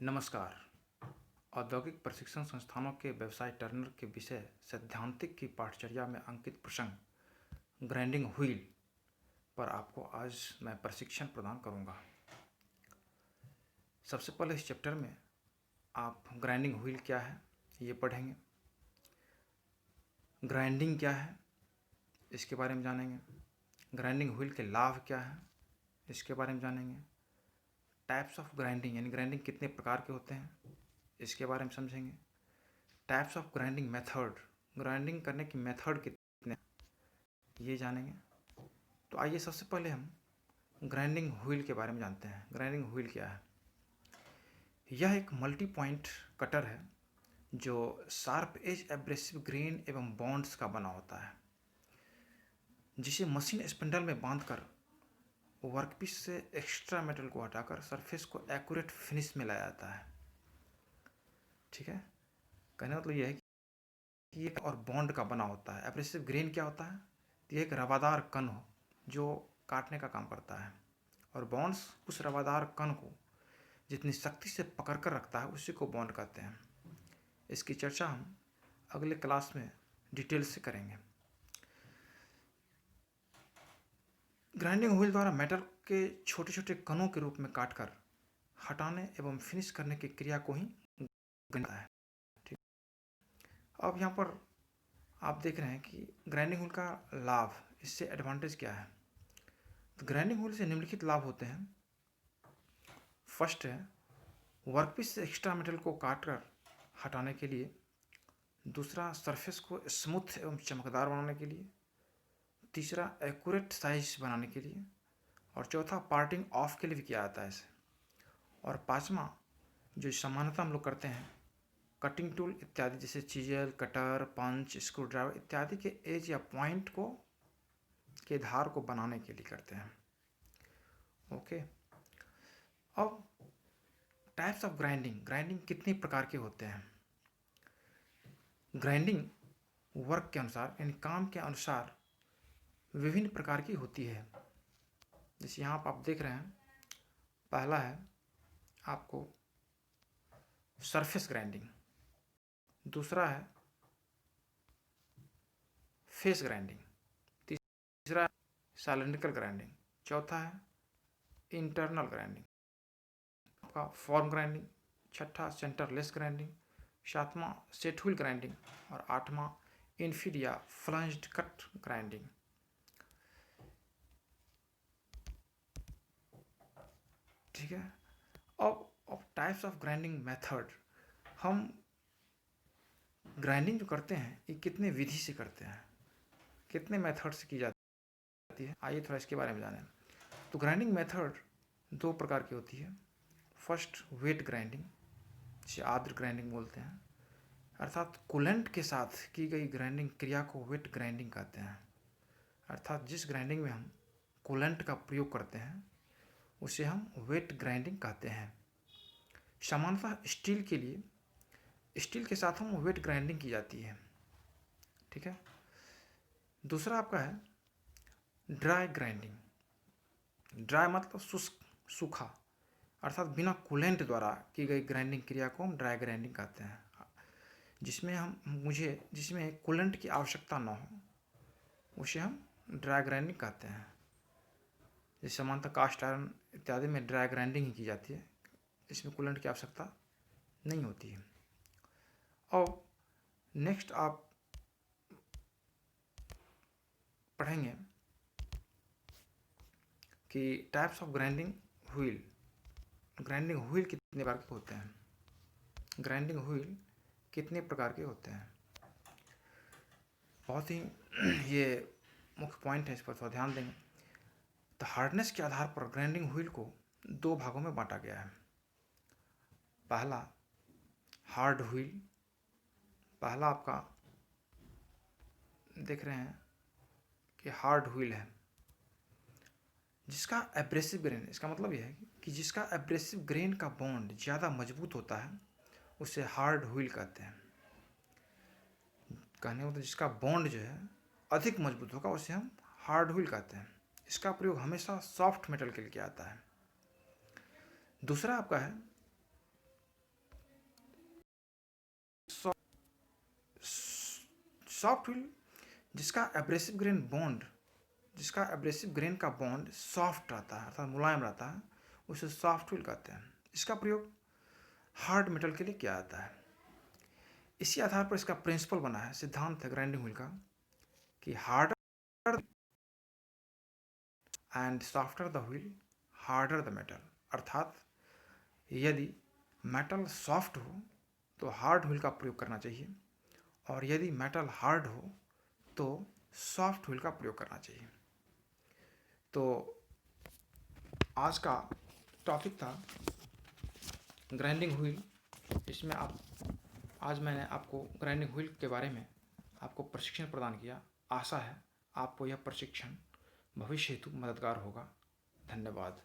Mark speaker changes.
Speaker 1: नमस्कार। औद्योगिक प्रशिक्षण संस्थानों के व्यवसाय टर्नर के विषय सैद्धांतिक की पाठचर्या में अंकित प्रसंग ग्राइंडिंग व्हील पर आपको आज मैं प्रशिक्षण प्रदान करूंगा। सबसे पहले इस चैप्टर में आप ग्राइंडिंग व्हील क्या है ये पढ़ेंगे, ग्राइंडिंग क्या है इसके बारे में जानेंगे, ग्राइंडिंग व्हील के लाभ क्या है इसके बारे में जानेंगे, टाइप्स ऑफ ग्राइंडिंग यानी ग्राइंडिंग कितने प्रकार के होते हैं इसके बारे में समझेंगे, types of grinding method, grinding करने की मेथड कितने ये जानेंगे। तो आइए सबसे पहले हम ग्राइंडिंग व्हील के बारे में जानते हैं। ग्राइंडिंग व्हील क्या है? यह एक मल्टी पॉइंट कटर है जो शार्प एज एब्रेसिव ग्रेन एवं बॉन्ड्स का बना होता है, जिसे मशीन स्पिंडल में बांधकर वर्कपीस से एक्स्ट्रा मेटल को हटाकर सरफेस को एक्यूरेट फिनिश में लाया जाता है। ठीक है, कहने मतलब यह है कि ये और बॉन्ड का बना होता है। एब्रेसिव ग्रेन क्या होता है? तो यह एक रवादार कण हो जो काटने का काम करता है, और बॉन्ड्स उस रवादार कण को जितनी शक्ति से पकड़ कर रखता है उसी को बॉन्ड कहते हैं। इसकी चर्चा हम अगले क्लास में डिटेल से करेंगे। ग्राइंडिंग व्हील द्वारा मेटल के छोटे छोटे कणों के रूप में काटकर हटाने एवं फिनिश करने की क्रिया को ही ग्राइंडिंग है। ठीक, अब यहाँ पर आप देख रहे हैं कि ग्राइंडिंग व्हील का लाभ, इससे एडवांटेज क्या है। तो ग्राइंडिंग व्हील से निम्नलिखित लाभ होते हैं। फर्स्ट है वर्कपीस से एक्स्ट्रा मेटल को काटकर हटाने के लिए, दूसरा सरफेस को स्मूथ एवं चमकदार बनाने के लिए, तीसरा एक्यूरेट साइज बनाने के लिए, और चौथा पार्टिंग ऑफ के लिए भी किया जाता है इसे, और पांचवा जो सामान्यतः हम लोग करते हैं कटिंग टूल इत्यादि जैसे चीजल, कटर, पंच, स्क्रू ड्राइवर इत्यादि के एज या पॉइंट को के धार को बनाने के लिए करते हैं। ओके, अब टाइप्स ऑफ ग्राइंडिंग, ग्राइंडिंग कितने प्रकार के होते हैं। ग्राइंडिंग वर्क के अनुसार यानी काम के अनुसार विभिन्न प्रकार की होती है। जैसे यहाँ आप देख रहे हैं, पहला है आपको सरफेस ग्राइंडिंग, दूसरा है फेस ग्राइंडिंग, तीसरा साइलेंड्रिकल ग्राइंडिंग, चौथा है इंटरनल ग्राइंडिंग, आपका फॉर्म ग्राइंडिंग, छठा सेंटरलेस ग्राइंडिंग, सातवां सेट व्हील ग्राइंडिंग, और आठवां इनफीड या फ्लंज्ड कट ग्राइंडिंग। ठीक है, अब टाइप्स ऑफ ग्राइंडिंग मेथड, हम ग्राइंडिंग जो करते हैं ये कितने विधि से करते हैं, कितने मेथड से की जाती है, आइए थोड़ा इसके बारे में जानें। तो ग्राइंडिंग मेथड दो प्रकार की होती है। फर्स्ट वेट ग्राइंडिंग, जिसे आर्द्र ग्राइंडिंग बोलते हैं, अर्थात कूलेंट के साथ की गई ग्राइंडिंग क्रिया को वेट ग्राइंडिंग कहते हैं। अर्थात जिस ग्राइंडिंग में हम कूलेंट का प्रयोग करते हैं उसे हम वेट ग्राइंडिंग कहते हैं। सामान्यतः स्टील के लिए, स्टील के साथ हम वेट ग्राइंडिंग की जाती है। ठीक है, दूसरा आपका है ड्राई ग्राइंडिंग। ड्राई मतलब शुष्क, सूखा, अर्थात बिना कूलेंट द्वारा की गई ग्राइंडिंग क्रिया को हम ड्राई ग्राइंडिंग कहते हैं, जिसमें कूलेंट की आवश्यकता न हो उसे हम ड्राई ग्राइंडिंग कहते हैं। जैसे सामान्यतः कास्ट आयरन इत्यादि में ड्राई ग्राइंडिंग ही की जाती है, इसमें कूलेंट की आवश्यकता नहीं होती है। और नेक्स्ट आप पढ़ेंगे कि types of grinding wheel, grinding wheel कितने प्रकार के होते हैं, ग्राइंडिंग व्हील कितने प्रकार के होते हैं। बहुत ही ये मुख्य पॉइंट है, इस पर थोड़ा ध्यान देंगे। तो हार्डनेस के आधार पर ग्राइंडिंग व्हील को दो भागों में बांटा गया है। पहला हार्ड व्हील, पहला आपका देख रहे हैं कि हार्ड व्हील है जिसका एब्रेसिव ग्रेन, इसका मतलब यह है कि जिसका एब्रेसिव ग्रेन का बॉन्ड ज़्यादा मजबूत होता है उसे हार्ड व्हील कहते हैं। कहने मतलब जिसका बॉन्ड जो है अधिक मजबूत होगा उसे हम हार्ड व्हील कहते हैं। इसका प्रयोग हमेशा सॉफ्ट मेटल के लिए किया जाता है। दूसरा आपका है सॉफ्ट व्हील जिसका एब्रेसिव ग्रेन का बॉन्ड सॉफ्ट रहता है अर्थात मुलायम रहता है, उसे सॉफ्ट व्हील कहते हैं। इसका प्रयोग हार्ड मेटल के लिए किया जाता है। इसी आधार पर इसका प्रिंसिपल बना है, सिद्धांत है ग्राइंडिंग व्हील का कि harder and softer the wheel harder the metal. अर्थात यदि मेटल सॉफ्ट हो तो हार्ड व्हील का प्रयोग करना चाहिए, और यदि मेटल हार्ड हो तो सॉफ्ट व्हील का प्रयोग करना चाहिए। तो आज का टॉपिक था ग्राइंडिंग व्हील। इसमें आज मैंने आपको ग्राइंडिंग व्हील के बारे में आपको प्रशिक्षण प्रदान किया। आशा है आपको यह प्रशिक्षण भविष्य हेतु मददगार होगा। धन्यवाद।